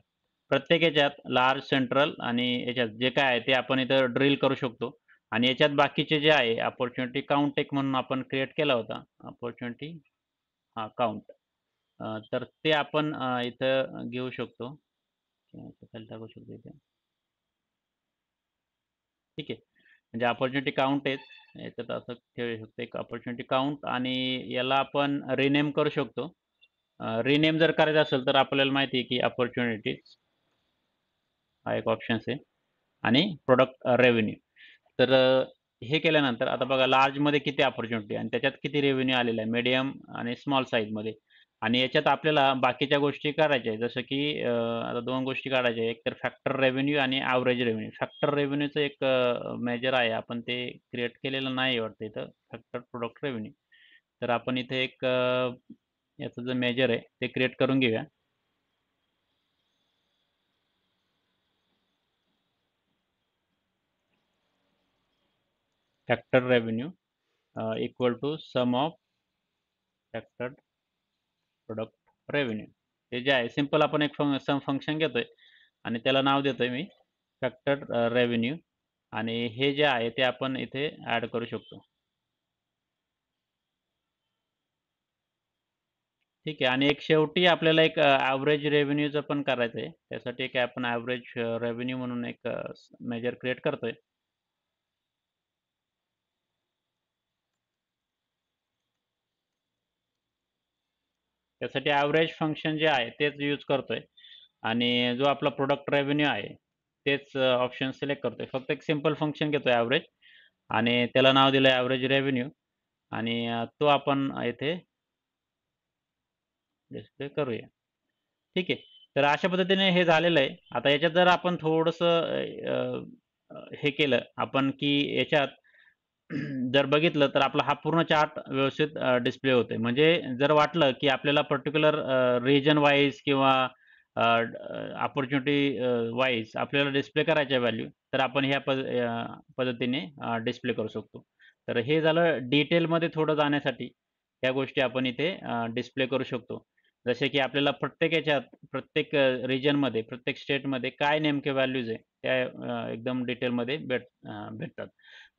Speaker 1: प्रत्येक ह्याच्यात लार्ज, सेंट्रल आणि याच्यात जे काय आहे ते आपण इथं ड्रिल करू शकतो आणि याच्यात बाकीचे जे आहे अपॉर्च्युनिटी काउंट एक म्हणून आपण क्रिएट केला होता. अपॉर्च्युनिटी हां, काउंट. तर ते आपण इथं घेऊ शकतो. किंवा इथं खाली टाकू शकतो इथे. ठीक आहे. म्हणजे अपॉर्च्युनिटी काउंट आहे. याच्यात असं ठेवू शकतो एक अपॉर्च्युनिटी काउंट आणि याला आपण रिनेम करू शकतो. रिनेम जर करायचं असेल तर आपल्याला माहिती आहे की अपॉर्च्युनिटीज हा एक ऑप्शन्स आहे. आणि प्रॉडक्ट रेव्हेन्यू. तर हे केल्यानंतर आता बघा लार्जमध्ये किती अपॉर्च्युनिटी आणि त्याच्यात किती रेव्हेन्यू आलेला आहे, मीडियम आणि स्मॉल साईजमध्ये आणि याच्यात आपल्याला बाकीच्या गोष्टी करायच्या आहेत. जसं की आता 2 गोष्टी काढायच्या आहेत. एक तर फॅक्टर रेव्हेन्यू आणि एव्हरेज रेव्हेन्यू. फॅक्टर रेव्हेन्यूचं एक मेजर आहे. आपण ते क्रिएट केलेलं नाही वाटतं इथं, फॅक्टर प्रॉडक्ट रेव्हेन्यू. तर आपण इथे एक याचं जे मेजर आहे ते क्रिएट करून घेऊया. Factor revenue equal to sum of factor product revenue. हे जे आहे सिंपल आपण एक सम फंक्शन घेतोय आणि त्याला नाव देतोय मी फॅक्टर रेव्हेन्यू आणि हे जे आहे ते आपण इथे ॲड करू शकतो. ठीक आहे आणि एक शेवटी आपल्याला एक ॲव्हरेज रेव्हेन्यूचं पण करायचं आहे. त्यासाठी एक आपण ॲव्हरेज रेव्हेन्यू म्हणून एक मेजर क्रिएट करतोय. त्यासाठी ॲव्हरेज फंक्शन जे आहे तेच यूज करतोय आणि जो आपला प्रॉडक्ट रेव्हेन्यू आहे तेच ऑप्शन सिलेक्ट करतोय. फक्त एक सिंपल फंक्शन घेतोय ॲव्हरेज आणि त्याला नाव दिलंय ॲव्हरेज रेव्हेन्यू आणि तो आपण इथे डिस्प्ले करूया. ठीक आहे. तर अशा पद्धतीने हे झालेलं आहे. आता याच्यात जर आपण थोडंसं हे केलं आपण की याच्यात जर बघितलं तर आपला हा पूर्ण चार्ट व्यवस्थित डिस्प्ले होतोय. म्हणजे जर वाटलं की आपल्याला पर्टिक्युलर रिजन वाईज किंवा अपॉर्च्युनिटी वाईज आपल्याला डिस्प्ले करायच्या व्हॅल्यू, तर आपण ह्या पद्धतीने डिस्प्ले करू शकतो. तर हे झालं डिटेलमध्ये थोडं जाण्यासाठी ह्या गोष्टी आपण इथे डिस्प्ले करू शकतो. जसे की आपल्याला प्रत्येक ह्याच्यात, प्रत्येक रिजनमध्ये, प्रत्येक स्टेटमध्ये काय नेमके व्हॅल्यूज आहे, त्या एकदम डिटेलमध्ये भेटतात.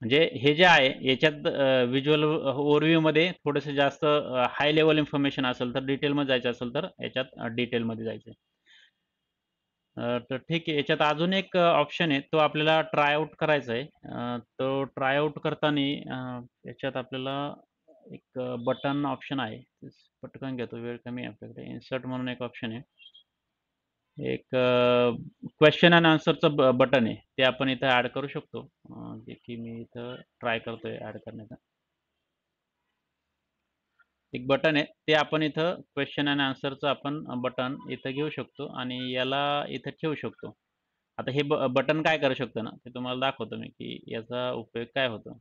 Speaker 1: म्हणजे हे जे आहे याच्यात व्हिज्युअल ओव्हरव्ह्यूमध्ये थोडंसं जास्त हाय लेव्हल इन्फॉर्मेशन असेल तर डिटेलमध्ये जायचं असेल तर याच्यात डिटेलमध्ये जायचं आहे. तर ठीक आहे. याच्यात अजून एक ऑप्शन आहे. तो आपल्याला ट्राय आउट करायचा आहे. तो ट्राय आउट करताना याच्यात आपल्याला एक बटन ऑप्शन आहे. पटकन घेतो, वेळ कमी आहे आपल्याकडे. इन्सर्ट म्हणून एक ऑप्शन आहे. एक क्वेशन एंड आन्सरचं बटन आहे. ते आपण इथं ॲड करू शकतो. जे की मी इथं ट्राय करतोय ॲड करण्याचा. एक बटन आहे. ते आपण इथं क्वेशन एंड आन्सरचं आपण बटन इथं घेऊ शकतो आणि याला इथं ठेवू शकतो. आता हे बटन काय करू शकतं ना, ते तुम्हाला दाखवतो मी, की याचा उपयोग काय होतो.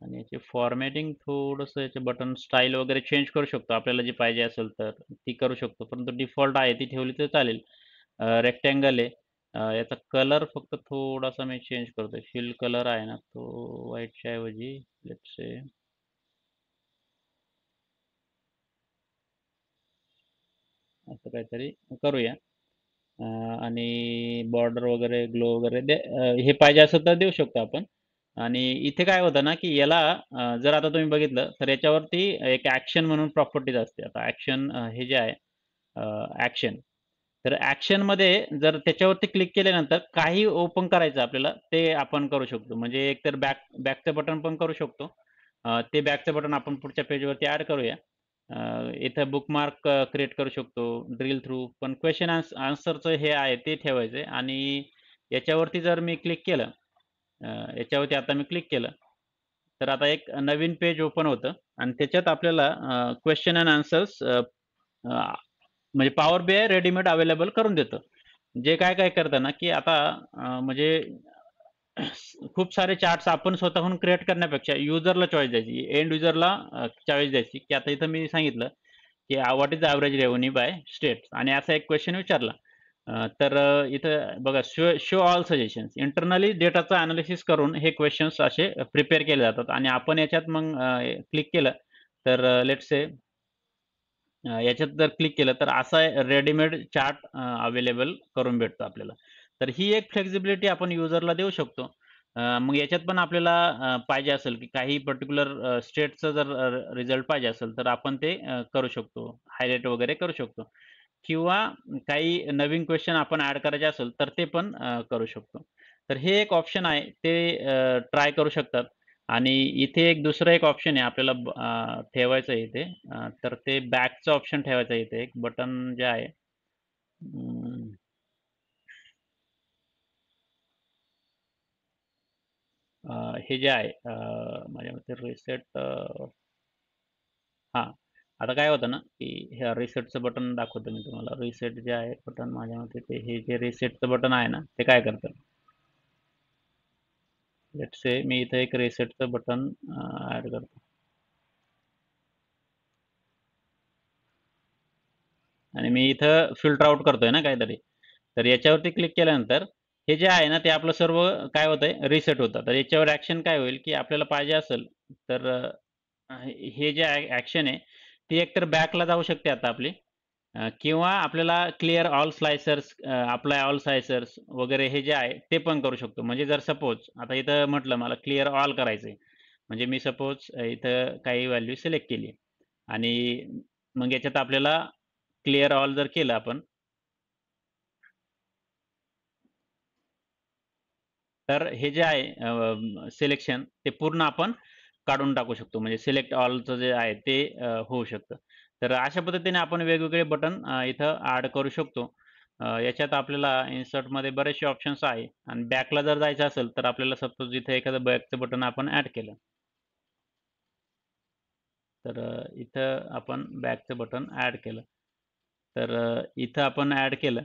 Speaker 1: आणि याचे फॉर्मॅटिंग थोडंसं याचे बटन स्टाईल वगैरे चेंज करू शकतो. आपल्याला जी पाहिजे असेल तर ती करू शकतो. परंतु डिफॉल्ट आहे ती ठेवली तर चालेल. रेक्टेंगल आहे. याचा कलर फक्त थोडासा मी चेंज करतोय. फिल कलर आहे ना, तो व्हाईटच्या ऐवजी लेट्स से असं काहीतरी करूया. आणि बॉर्डर वगैरे, ग्लो वगैरे हे पाहिजे असेल तर देऊ शकतो आपण. आणि इथे काय होतं ना, की याला जर आता तुम्ही बघितलं तर याच्यावरती एक ॲक्शन म्हणून प्रॉपर्टीज असते. आता ॲक्शन हे जे आहे ॲक्शन. तर ॲक्शनमध्ये जर त्याच्यावरती क्लिक केल्यानंतर काही ओपन करायचं आपल्याला, ते आपण करू शकतो. म्हणजे एकतर बॅकचं बटन पण करू शकतो. ते बॅकचं बटन आपण पुढच्या पेजवरती ॲड करूया. इथं बुकमार्क क्रिएट करू शकतो, ड्रिल थ्रू. पण क्वेशन आन्सरचं हे आहे ते ठेवायचं आहे आणि याच्यावरती जर मी क्लिक केलं, याच्यावरती आता मी क्लिक केलं, तर आता एक नवीन पेज ओपन होतं आणि त्याच्यात आपल्याला क्वेशन एंड आन्सर्स म्हणजे पॉवर बीआय रेडीमेड अवेलेबल करून देतं. जे काय करतं ना, की आता म्हणजे खूप सारे चार्ट्स आपण स्वतःहून क्रिएट करण्यापेक्षा युजरला चॉईस द्यायची. एंड युजरला चॉईस द्यायची, की आता इथं मी सांगितलं, की what is the average revenue by state आणि असा एक क्वेशन विचारला. तर इथं बघा show show all suggestions. Internally डेटाचं एनालिसिस करून हे क्वेशन्स असे प्रिपेअर केले जातात आणि आपण याच्यात मग क्लिक केलं तर लेट्स से याच्यात जर क्लिक केलं तर असा रेडीमेड चार्ट अवेलेबल करून भेटतो आपल्याला. तर ही एक फ्लेक्सिबिलिटी आपण युजरला देऊ शकतो. मग याच्यात पण आपल्याला पाहिजे असेल, की काही पर्टिक्युलर स्टेटचं जर रिझल्ट पाहिजे असेल, तर आपण ते करू शकतो. हायलाइट वगैरे करू शकतो किंवा काही नवीन क्वेशन आपण ॲड करायचे असेल, तर ते पण करू शकतो. तर हे एक ऑप्शन आहे, ते ट्राय करू शकतात. आणि इथे एक दुसरं एक ऑप्शन आहे आपल्याला ठेवायचं आहे इथे. तर ते बॅकचं ऑप्शन ठेवायचं आहे इथे एक बटन जे आहे. अं, हे जे आहे माझ्या मते रिसेट हां. आता काय होतं ना, की ह्या रिसेटचं बटन दाखवतो मी तुम्हाला. रिसेट जे आहे बटन माझ्या मते ते हे जे रिसेटचं बटन आहे ना, ते काय करतं? लेट्स से मी इथे एक रिसेटचं बटन ॲड करतो आणि मी इथं फिल्टर आउट करतोय ना काहीतरी. तर याच्यावरती क्लिक केल्यानंतर हे जे आहे ना, ते आपलं सर्व काय होतंय रिसेट होतं. तर याच्यावर ॲक्शन काय होईल, की आपल्याला पाहिजे असेल तर हे जे ॲक्शन आहे, ती एकतर बॅकला जाऊ शकते आता आपली किंवा आपल्याला clear all slicers, apply all slicers वगैरे हे जे आहे, ते पण करू शकतो. म्हणजे जर सपोज आता इथं म्हटलं मला क्लिअर ऑल करायचंय. म्हणजे मी सपोज इथं काही व्हॅल्यू सिलेक्ट केली आणि मग याच्यात आपल्याला क्लिअर ऑल जर केलं आपण तर हे जे आहे सिलेक्शन ते पूर्ण आपण काढून टाकू शकतो. म्हणजे सिलेक्ट ऑलचं जे आहे ते होऊ शकतं. तर अशा पद्धतीने आपण वेगवेगळे बटन इथं ॲड करू शकतो. याच्यात आपल्याला इन्सर्टमध्ये बरेचसे ऑप्शन्स आहे आणि बॅकला जर जायचं असेल, तर आपल्याला सपोज इथे एखादं बॅकचं बटन आपण ॲड केलं. तर इथं आपण बॅकचं बटन ॲड केलं. तर इथं आपण ॲड केलं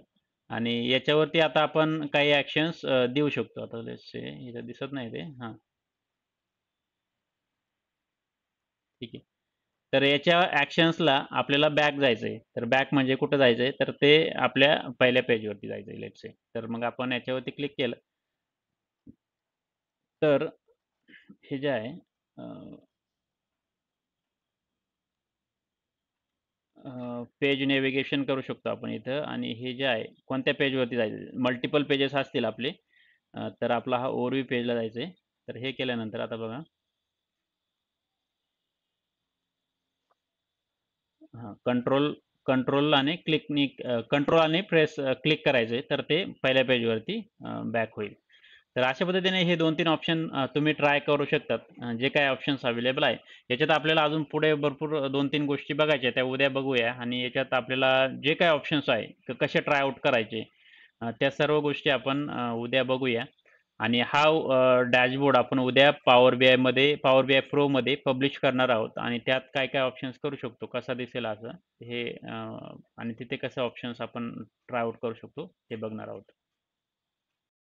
Speaker 1: आणि याच्यावरती आता आपण काही ॲक्शन्स देऊ शकतो. आता लेट्स से इथं दिसत नाही ते. हां, ठीक आहे. तर याच्या ॲक्शन्सला आपल्याला बॅक जायचंय. तर बॅक म्हणजे कुठं जायचंय? तर ते आपल्या पहिल्या पेजवरती जायचंय लेट्स से. तर मग आपण याच्यावरती क्लिक केलं. तर हे जे आहे पेज नेव्हिगेशन करू शकतो आपण इथं आणि हे जे आहे कोणत्या पेजवरती जायचं मल्टिपल पेजेस असतील आपले तर आपला हा ओव्हरव्ह्यू पेजला जायचं आहे. तर हे केल्यानंतर आता बघा हां, कंट्रोल आणि कंट्रोल आणि क्लिक करायचं आहे, तर ते पहिल्या पेजवरती बॅक होईल. तर अशा पद्धतीने हे 2-3 ऑप्शन तुम्ही ट्राय करू शकतात. जे काही ऑप्शन्स अवेलेबल आहे. याच्यात आपल्याला अजून पुढे भरपूर 2-3 गोष्टी बघायच्या त्या उद्या बघूया आणि याच्यात आपल्याला जे काही ऑप्शन्स आहे, कसे ट्राय आउट करायचे त्या सर्व गोष्टी आपण उद्या बघूया. आणि हा डॅशबोर्ड आपण उद्या पॉवर बीआय प्रोमध्ये पब्लिश करणार आहोत आणि त्यात काय-काय ऑप्शन्स करू शकतो, कसा दिसेल असं हे आणि तिथे कसे ऑप्शन्स आपण ट्राय आउट करू शकतो, हे बघणार आहोत.